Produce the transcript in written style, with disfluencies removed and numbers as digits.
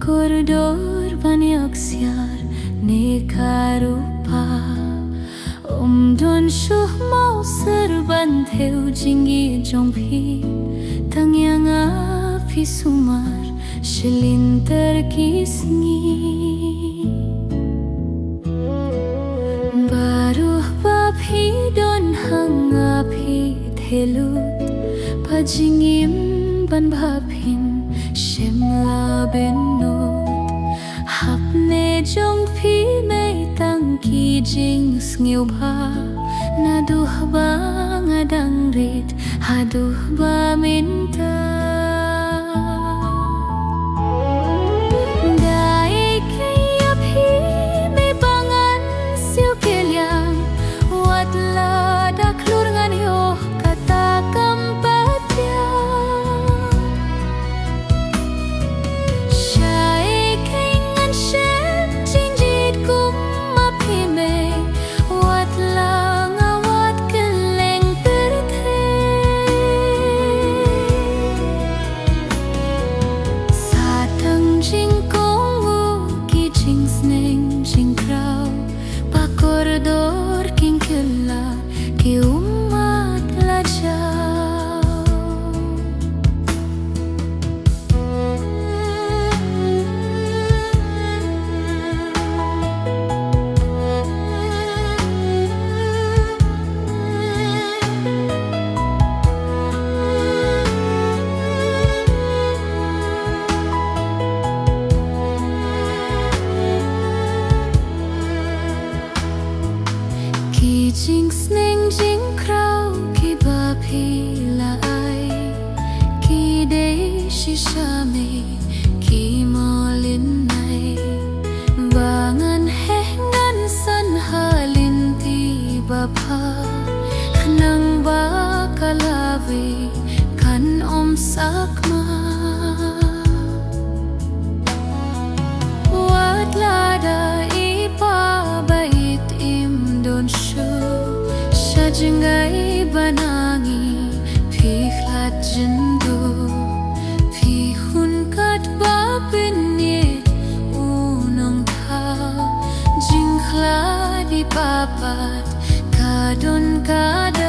koridor banyak siar neka rupa don syuh mau serban theo jinggi jongpi tangyang api sumar selintar kisngi baruh bapi don hangapi thelut pajingim ban bapin shemla benut hapne jongpi mei tangki jing sngiu ba naduh ba ngadang rit haduh ba minta dai kaya phi me bangan siu kelyang watla daklur ngan yo kata kampatya shai kaingan shem jinjit kum mapi me watla ngawat keleng terthe satang jing kongu ki jing sneng jing krau pakoridor king kella ki umat lajau ki jing sneng jing krau ki bapi la ai ki dei shishame ki molin nai bangan hengan san halin ti bapa nang ba kalawe kan om sakma wat lada ipa bait im don shu shajingai banangi phiklat jindu phihun kat ba pinye unong tha jingkhla di papat kadon kada